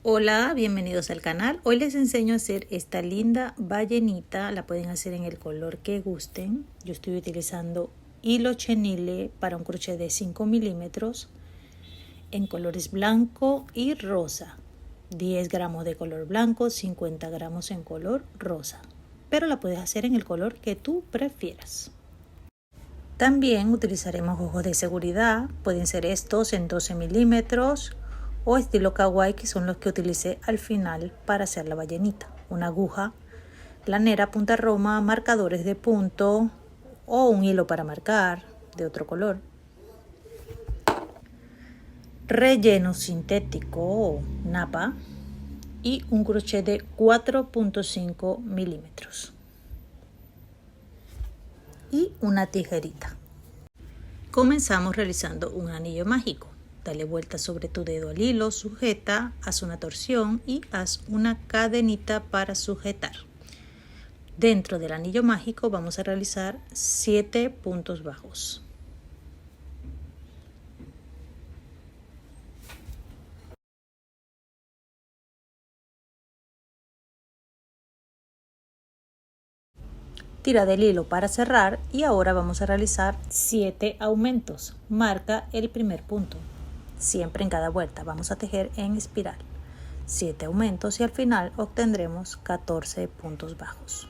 Hola, bienvenidos al canal. Hoy les enseño a hacer esta linda ballenita. La pueden hacer en el color que gusten. Yo estoy utilizando hilo chenille para un crochet de 5 milímetros en colores blanco y rosa. 10 gramos de color blanco, 50 gramos en color rosa. Pero la puedes hacer en el color que tú prefieras. También utilizaremos ojos de seguridad. Pueden ser estos en 12 milímetros. O estilo kawaii, que son los que utilicé al final para hacer la ballenita. Una aguja planera punta roma, marcadores de punto o un hilo para marcar de otro color. Relleno sintético o napa y un crochet de 4.5 milímetros. Y una tijerita. Comenzamos realizando un anillo mágico. Dale vuelta sobre tu dedo al hilo, sujeta, haz una torsión y haz una cadenita para sujetar. Dentro del anillo mágico vamos a realizar 7 puntos bajos. Tira del hilo para cerrar y ahora vamos a realizar 7 aumentos. Marca el primer punto. Siempre en cada vuelta vamos a tejer en espiral 7 aumentos y al final obtendremos 14 puntos bajos.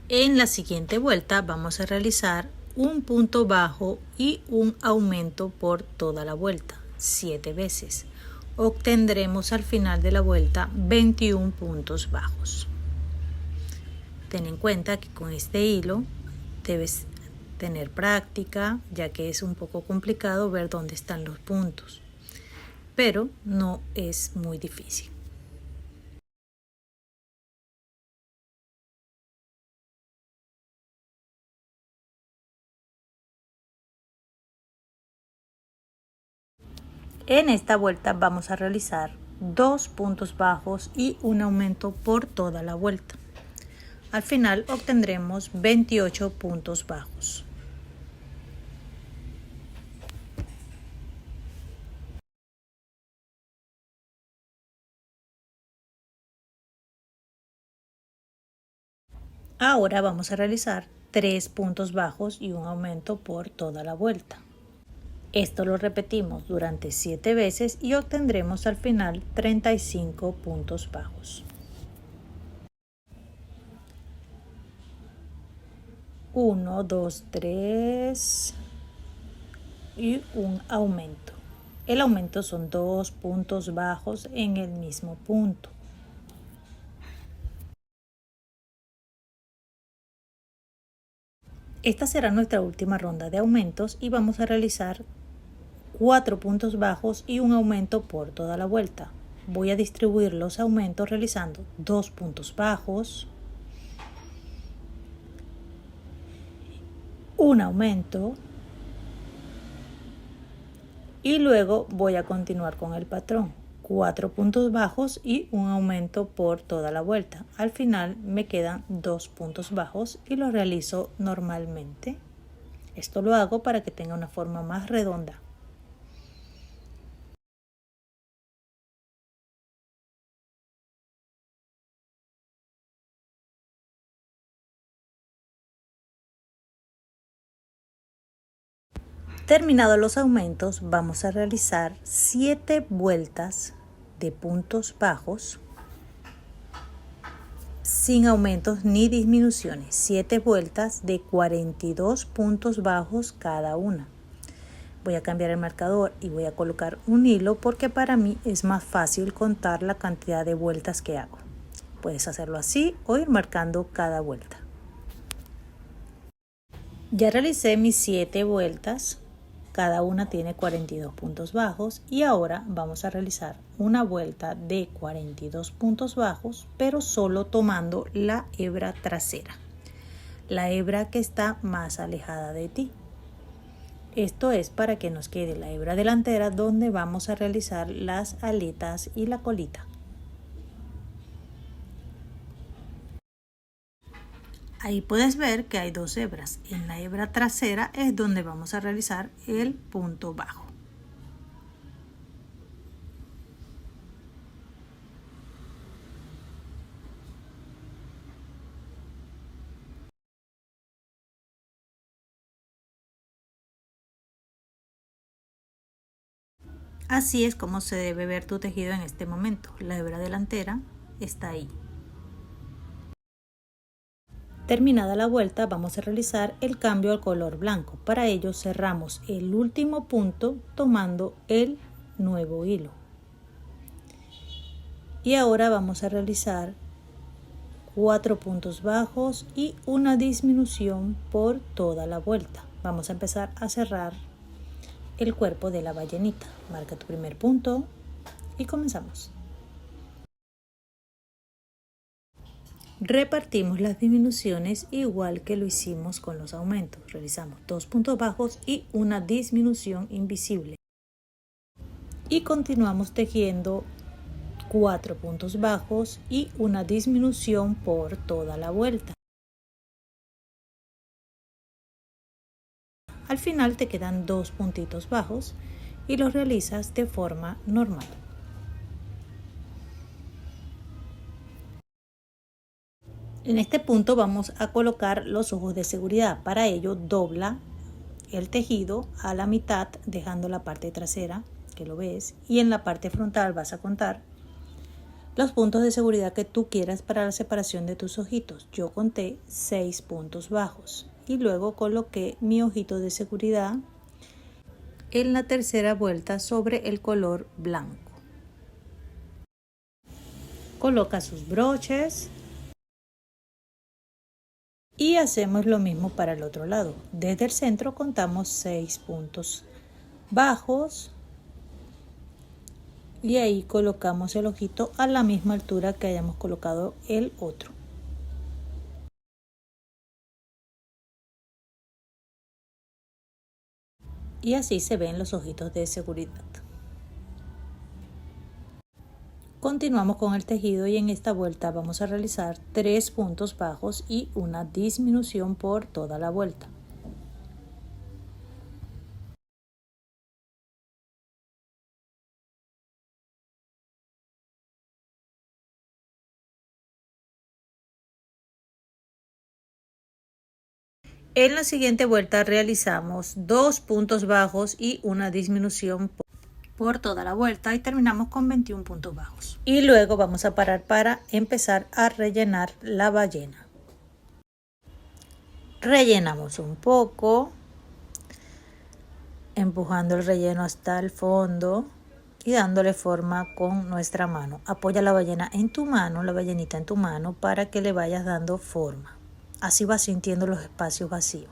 En la siguiente vuelta vamos a realizar un punto bajo y un aumento por toda la vuelta 7 veces. Obtendremos al final de la vuelta 21 puntos bajos. Ten en cuenta que con este hilo debes tener práctica, ya que es un poco complicado ver dónde están los puntos, pero no es muy difícil. En esta vuelta vamos a realizar 2 puntos bajos y un aumento por toda la vuelta. Al final obtendremos 28 puntos bajos. Ahora vamos a realizar 3 puntos bajos y un aumento por toda la vuelta. Esto lo repetimos durante 7 veces y obtendremos al final 35 puntos bajos. 1, 2, 3 y un aumento. El aumento son 2 puntos bajos en el mismo punto. Esta será nuestra última ronda de aumentos y vamos a realizar 4 puntos bajos y un aumento por toda la vuelta. Voy a distribuir los aumentos realizando 2 puntos bajos, un aumento y luego voy a continuar con el patrón. 4 puntos bajos y un aumento por toda la vuelta. Al final me quedan 2 puntos bajos y los realizo normalmente. Esto lo hago para que tenga una forma más redonda. Terminados los aumentos, vamos a realizar 7 vueltas de puntos bajos sin aumentos ni disminuciones. 7 vueltas de 42 puntos bajos cada una. Voy a cambiar el marcador y voy a colocar un hilo porque para mí es más fácil contar la cantidad de vueltas que hago. Puedes hacerlo así o ir marcando cada vuelta. Ya realicé mis 7 vueltas. Cada una tiene 42 puntos bajos y ahora vamos a realizar una vuelta de 42 puntos bajos, pero solo tomando la hebra trasera, la hebra que está más alejada de ti. Esto es para que nos quede la hebra delantera donde vamos a realizar las aletas y la colita. Ahí puedes ver que hay 2 hebras. En la hebra trasera es donde vamos a realizar el punto bajo. Así es como se debe ver tu tejido en este momento. La hebra delantera está ahí. Terminada la vuelta, vamos a realizar el cambio al color blanco. Para ello cerramos el último punto tomando el nuevo hilo. Y ahora vamos a realizar 4 puntos bajos y una disminución por toda la vuelta. Vamos a empezar a cerrar el cuerpo de la ballenita. Marca tu primer punto y comenzamos. Repartimos las disminuciones igual que lo hicimos con los aumentos. Realizamos 2 puntos bajos y una disminución invisible. Y continuamos tejiendo 4 puntos bajos y una disminución por toda la vuelta. Al final te quedan 2 puntitos bajos y los realizas de forma normal. En este punto vamos a colocar los ojos de seguridad. Para ello dobla el tejido a la mitad dejando la parte trasera, que lo ves, y en la parte frontal vas a contar los puntos de seguridad que tú quieras para la separación de tus ojitos. Yo conté 6 puntos bajos y luego coloqué mi ojito de seguridad en la tercera vuelta sobre el color blanco. Coloca sus broches y hacemos lo mismo para el otro lado. Desde el centro contamos 6 puntos bajos y ahí colocamos el ojito a la misma altura que hayamos colocado el otro. Y así se ven los ojitos de seguridad. Continuamos con el tejido y en esta vuelta vamos a realizar 3 puntos bajos y una disminución por toda la vuelta. En la siguiente vuelta realizamos 2 puntos bajos y una disminución por toda la vuelta y terminamos con 21 puntos bajos. Y luego vamos a parar para empezar a rellenar la ballena. Rellenamos un poco, empujando el relleno hasta el fondo y dándole forma con nuestra mano. Apoya la ballena en tu mano, la ballenita en tu mano, para que le vayas dando forma. Así vas sintiendo los espacios vacíos.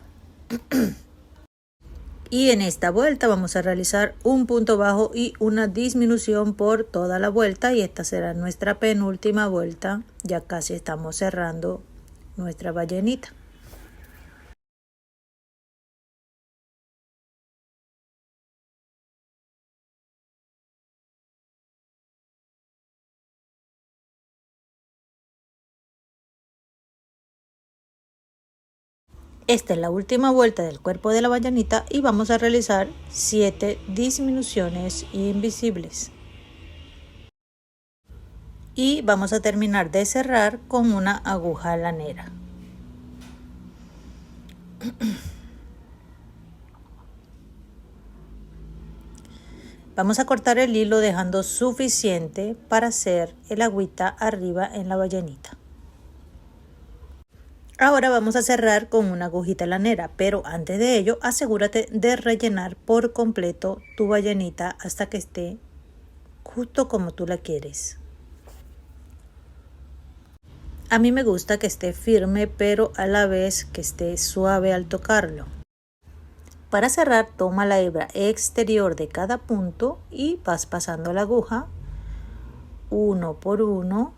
Y en esta vuelta vamos a realizar un punto bajo y una disminución por toda la vuelta. Y esta será nuestra penúltima vuelta. Ya casi estamos cerrando nuestra ballenita. Esta es la última vuelta del cuerpo de la ballenita y vamos a realizar 7 disminuciones invisibles. Y vamos a terminar de cerrar con una aguja lanera. Vamos a cortar el hilo dejando suficiente para hacer el agüita arriba en la ballenita. Ahora vamos a cerrar con una agujita lanera, pero antes de ello asegúrate de rellenar por completo tu ballenita hasta que esté justo como tú la quieres. A mí me gusta que esté firme, pero a la vez que esté suave al tocarlo. Para cerrar, toma la hebra exterior de cada punto y vas pasando la aguja uno por uno.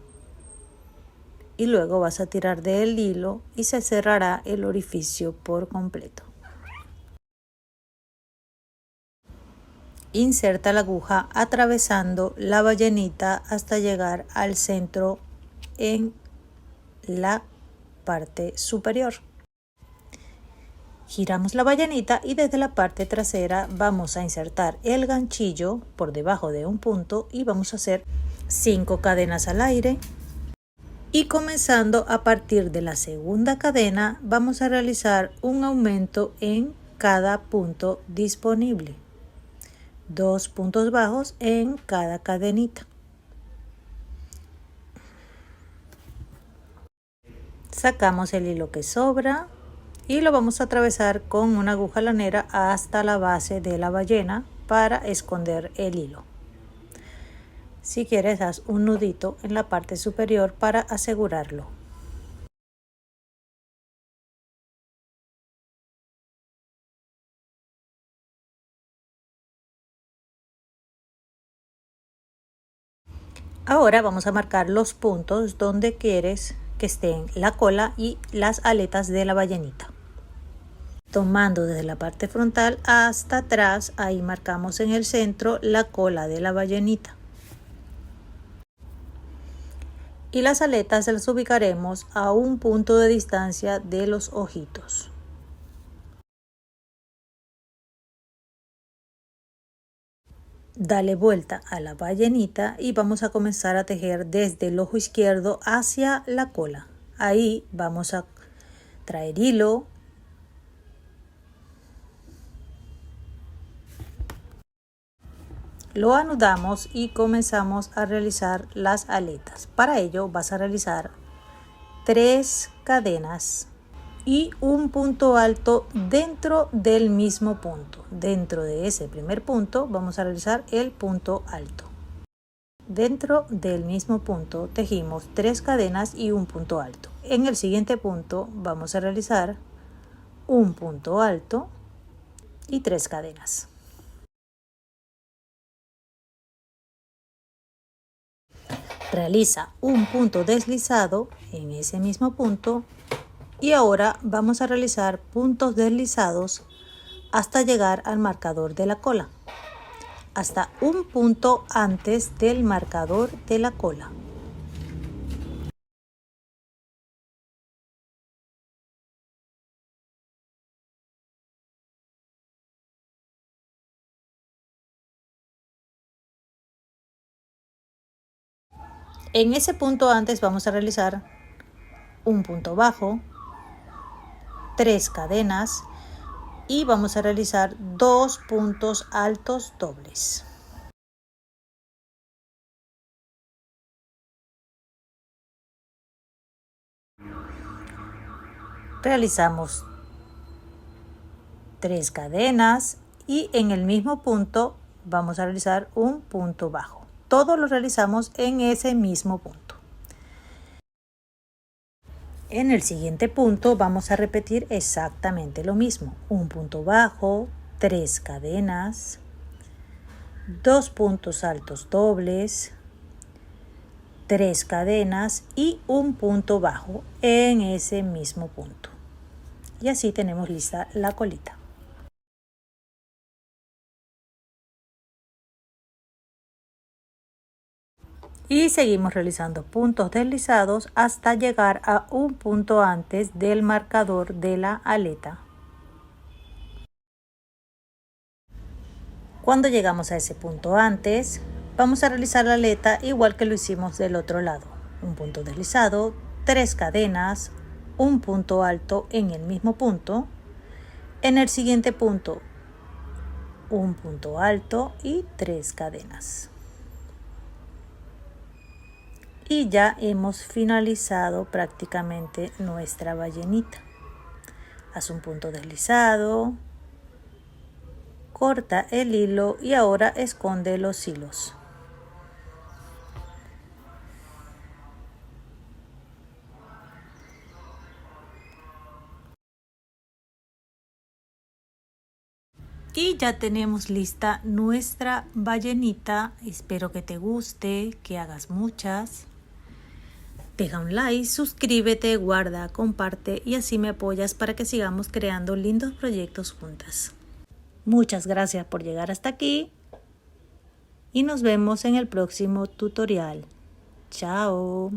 Y luego vas a tirar del hilo y se cerrará el orificio por completo. Inserta la aguja atravesando la ballenita hasta llegar al centro en la parte superior. Giramos la ballenita y desde la parte trasera vamos a insertar el ganchillo por debajo de un punto y vamos a hacer 5 cadenas al aire. Y comenzando a partir de la segunda cadena vamos a realizar un aumento en cada punto disponible. 2 puntos bajos en cada cadenita. Sacamos el hilo que sobra y lo vamos a atravesar con una aguja lanera hasta la base de la ballena para esconder el hilo. Si quieres, haz un nudito en la parte superior para asegurarlo. Ahora vamos a marcar los puntos donde quieres que estén la cola y las aletas de la ballenita. Tomando desde la parte frontal hasta atrás, ahí marcamos en el centro la cola de la ballenita. Y las aletas las ubicaremos a un punto de distancia de los ojitos. Dale vuelta a la ballenita y vamos a comenzar a tejer desde el ojo izquierdo hacia la cola. Ahí vamos a traer hilo, lo anudamos y comenzamos a realizar las aletas. Para ello vas a realizar 3 cadenas y un punto alto dentro del mismo punto. Dentro de ese primer punto vamos a realizar el punto alto. Dentro del mismo punto tejimos 3 cadenas y un punto alto. En el siguiente punto vamos a realizar un punto alto y 3 cadenas. Realiza un punto deslizado en ese mismo punto y ahora vamos a realizar puntos deslizados hasta llegar al marcador de la cola, hasta un punto antes del marcador de la cola. En ese punto antes vamos a realizar un punto bajo, 3 cadenas y vamos a realizar 2 puntos altos dobles. Realizamos 3 cadenas y en el mismo punto vamos a realizar un punto bajo. Todo lo realizamos en ese mismo punto. En el siguiente punto vamos a repetir exactamente lo mismo. Un punto bajo, 3 cadenas, 2 puntos altos dobles, 3 cadenas y un punto bajo en ese mismo punto. Y así tenemos lista la colita. Y seguimos realizando puntos deslizados hasta llegar a un punto antes del marcador de la aleta. Cuando llegamos a ese punto antes, vamos a realizar la aleta igual que lo hicimos del otro lado. Un punto deslizado, 3 cadenas, un punto alto en el mismo punto. En el siguiente punto, un punto alto y 3 cadenas. Y ya hemos finalizado prácticamente nuestra ballenita. Haz un punto deslizado, corta el hilo y ahora esconde los hilos. Y ya tenemos lista nuestra ballenita. Espero que te guste, que hagas muchas. Deja un like, suscríbete, guarda, comparte y así me apoyas para que sigamos creando lindos proyectos juntas. Muchas gracias por llegar hasta aquí y nos vemos en el próximo tutorial. Chao.